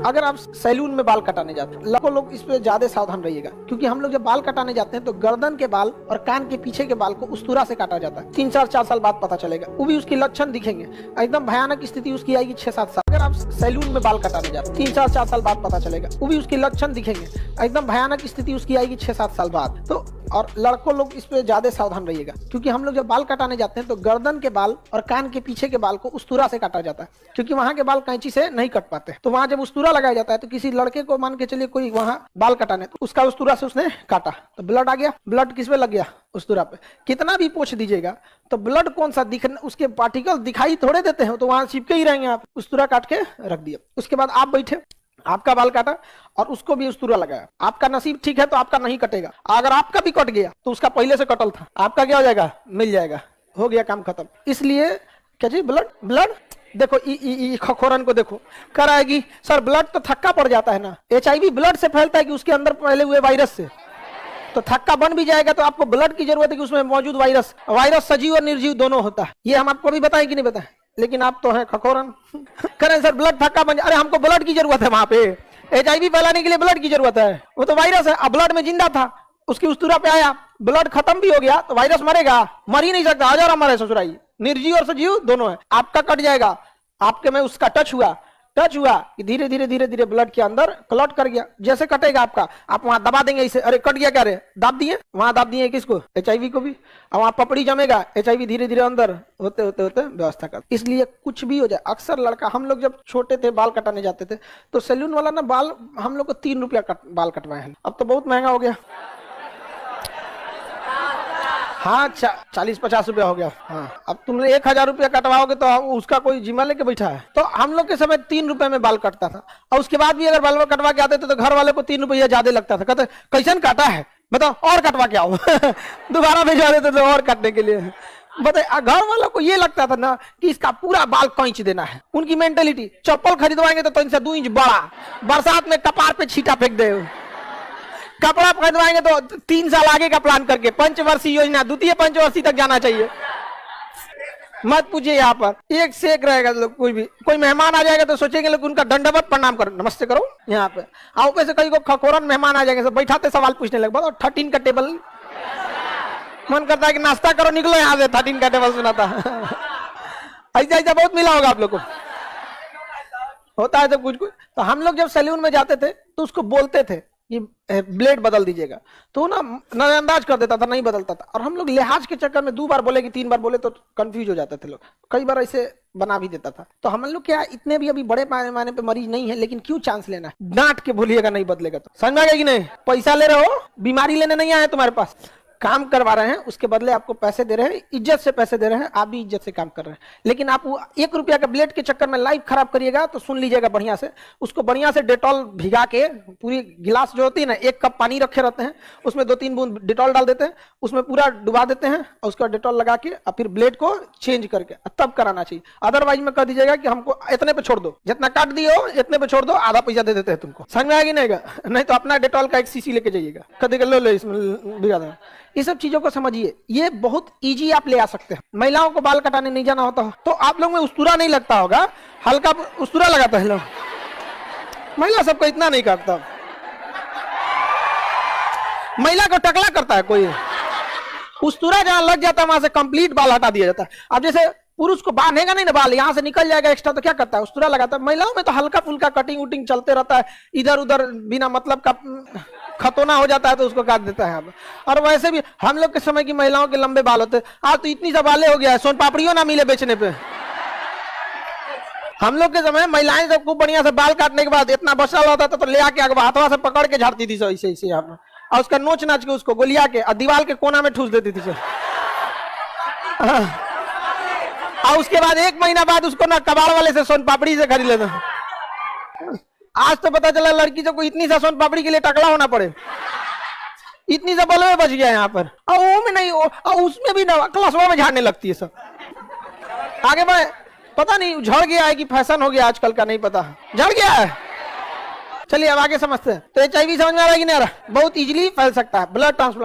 अगर आप सैलून में बाल कटाने जाते हैं, लाखों लोग इस पे ज्यादा सावधान रहिएगा, क्योंकि हम लोग जब बाल कटाने जाते हैं तो गर्दन के बाल और कान के पीछे के बाल को उस्तरा से काटा जाता है। 3-4 साल बाद पता चलेगा, वो भी उसके लक्षण दिखेंगे। एकदम भयानक स्थिति उसकी आएगी 6-7 साल। अगर आप सैलून में बाल कटाने जाते हैं 3-4 साल बाद पता चलेगा, वो भी उसके लक्षण दिखेंगे। एकदम भयानक स्थिति उसकी आएगी 6-7 साल बाद। तो और लड़कों लोग इस पे ज्यादा सावधान रहिएगा, क्योंकि हम लोग जब बाल कटाने जाते हैं तो गर्दन के बाल और कान के पीछे के बाल को उस्तरा से काटा जाता है, क्योंकि वहां के बाल कैंची से नहीं कट पाते। तो वहां जब उस्तरा लगाया जाता है तो किसी लड़के को मान के चलिए कोई वहां बाल कटाने, तो उसका उस्तरा से उसने काटा तो ब्लड आ गया। ब्लड किस पे लग गया? उस्तरा पे। कितना भी पोंछ दीजिएगा तो ब्लड कौन सा उसके पार्टिकल दिखाई थोड़े देते हैं, तो वहां चिपके ही रहेंगे। आप उस्तरा काट के रख दिया, उसके बाद आप बैठे, आपका बाल काटा और उसको भी उस्तरा लगाया। आपका नसीब ठीक है तो आपका नहीं कटेगा। अगर आपका भी कट गया तो उसका पहले से कटल था, आपका क्या हो जाएगा? मिल जाएगा, हो गया काम खत्म। इसलिए क्या जी, ब्लड देखो, खखोरन को देखो, कराएगी सर ब्लड तो थक्का पड़ जाता है ना। HIV ब्लड से फैलता है कि उसके अंदर पहले हुए वायरस से, तो थक्का बन भी जाएगा तो आपको ब्लड की जरूरत है कि उसमें मौजूद वायरस सजीव और निर्जीव दोनों होता है। ये हम आपको भी बताएं कि नहीं बताएं, लेकिन आप तो हैं खखोरन। करें सर ब्लड थक्का बन, अरे हमको ब्लड की जरूरत है, वहां पे HIV फैलाने के लिए ब्लड की जरूरत है। वो तो वायरस है, अब ब्लड में जिंदा था, उसकी उस्तरा पे आया, ब्लड खत्म भी हो गया तो वायरस मरेगा? मर ही नहीं सकता, हजार हमारे ससुराई, निर्जीव और सजीव दोनों है। आपका कट जाएगा, आपके में उसका टच हुआ कि धीरे धीरे ब्लड के अंदर क्लॉट कर गया। जैसे कटेगा आपका, आप वहां दबा देंगे इसे, अरे कट गया क्या रे, दाब दिए, वहां दाब दिए किसको? HIV को भी। अब वहां पपड़ी जमेगा, HIV धीरे धीरे अंदर होते व्यवस्था कर। इसलिए कुछ भी हो जाए, अक्सर लड़का, हम लोग जब छोटे थे बाल कटाने जाते थे तो सैलून वाला ना बाल हम लोग को 3 रुपया बाल कटवाए हैं। अब तो बहुत महंगा हो गया, हाँ 40-50 रुपया हो गया। हाँ, अब तुमने 1000 रुपया कटवाओगे तो उसका कोई जिम्मा लेके बैठा है। तो हम लोग के समय 3 रुपए में बाल कटता था, और उसके बाद भी अगर बाल कटवा के आते थे तो घर वाले को 3 रुपया ज्यादा लगता था। कहते कैसन काटा है बताओ, और कटवा के आओ। दोबारा भेजवा देते थे और काटने के लिए। बताए, घर वालों को ये लगता था ना कि इसका पूरा बाल खींच देना है। उनकी मेंटेलिटी, चप्पल खरीदवाएंगे तो 3 से 2 इंच बड़ा, बरसात में कपार पे छींटा फेंक दे। कपड़ा खरीदवाएंगे तो 3 साल आगे का प्लान करके, पंचवर्षीय योजना, द्वितीय पंचवर्षीय तक जाना चाहिए। मत पूछिए, यहाँ पर एक से एक रहेगा। लोग कोई मेहमान आ जाएगा तो सोचेंगे लोग उनका दंडवत प्रणाम करो, नमस्ते करो। यहाँ पे आओ, पैसे कई को खखोरन मेहमान आ जाएंगे, सब बैठाते सवाल पूछने लगे। बताओ 13 का टेबल, मन करता है कि नाश्ता करो, निकलो यहाँ से, 13 का टेबल सुना था। ऐसा बहुत मिला होगा आप लोग को, होता है तो कुछ। तो हम लोग जब सैलून में जाते थे तो उसको बोलते थे कि ब्लेड बदल दीजिएगा, तो ना नजरअंदाज कर देता था, नहीं बदलता था। और हम लोग लिहाज के चक्कर में 2 बार बोले कि 3 बार बोले तो कंफ्यूज हो जाते थे लोग, कई बार ऐसे बना भी देता था। तो हम लोग क्या, इतने भी अभी बड़े पैमाने पे मरीज नहीं है, लेकिन क्यों चांस लेना है? डांट के बोलिएगा नहीं बदलेगा तो। समझ में आ गया कि नहीं? पैसा ले रहे हो, बीमारी लेने नहीं आए तुम्हारे पास, काम करवा रहे हैं, उसके बदले आपको पैसे दे रहे हैं, इज्जत से पैसे दे रहे हैं, आप भी इज्जत से काम कर रहे हैं। लेकिन आप 1 रुपया का ब्लेड के चक्कर में लाइफ खराब करिएगा तो सुन लीजिएगा बढ़िया से, उसको बढ़िया से डेटॉल भिगा के, पूरी गिलास जो होती है ना, 1 कप पानी रखे रहते हैं, उसमें 2-3 बूंद डेटॉल डाल देते हैं, उसमें पूरा डुबा देते हैं और उसका डेटॉल लगा के और फिर ब्लेड को चेंज करके तब कराना चाहिए। अदरवाइज में कह दीजिएगा कि हमको इतने पे छोड़ दो, जितना काट दिए हो इतने पे छोड़ दो, आधा पैसा दे देते हैं तुमको। समझ में आएगी नहीं तो अपना डेटॉल का 1 सीसी लेके जाइएगा, कभी लो इसमें भिगा देना। ये सब चीजों को समझिए, ये बहुत इजी आप ले आ सकते हैं। महिलाओं को बाल कटाने नहीं जाना होता तो आप लोग में उस्तरा नहीं लगता होगा, हल्का उस्तरा लगाता है लोग, महिला सबको इतना नहीं काटता। महिला को टकला करता है कोई, उस्तरा जहां लग जाता है वहां से कंप्लीट बाल हटा दिया जाता है। अब जैसे पुरुष को बांधेगा नहीं ना बाल, यहाँ से निकल जाएगा एक्स्ट्रा, तो क्या करता है? उस्तरा लगाता है। महिलाओं में तो हल्का फुल्का कटिंग उटिंग चलते रहता है, इधर उधर बिना मतलब का खतौना हो जाता है तो उसको काट देता है। और वैसे भी हम लोग के समय की महिलाओं के लंबे बाल होते, आज तो इतनी सा बाले हो गया है, सोन पापड़ियों ना मिले बेचने पे। हम लोग के समय महिलाएं सबको बढ़िया से बाल काटने के बाद इतना बसा होता था तो ले आके हाथवा से पकड़ के झाड़ती थी ऐसे यहाँ पे, और उसका नोच नाच के उसको गोलिया के और दीवार के कोना में ठूस देती थी। और उसके बाद 1 महीना बाद उसको ना कबाड़ वाले से सोन पापड़ी से खरीद लेना। आज तो पता चला लड़की से कोई इतनी सा सोन पापड़ी के लिए टकला होना पड़े, इतनी सा बल में बच गया यहाँ पर। और वो में नहीं, और उसमें भी ना क्लासवा में झाड़ने लगती है सब। आगे बढ़े, पता नहीं झड़ गया है कि फैशन हो गया आजकल का, नहीं पता, झड़ गया है। चलिए अब आगे समझते हैं। तो HIV समझ में आ रहा है कि नहीं आ रहा? बहुत इजीली फैल सकता है ब्लड ट्रांसप्लांट।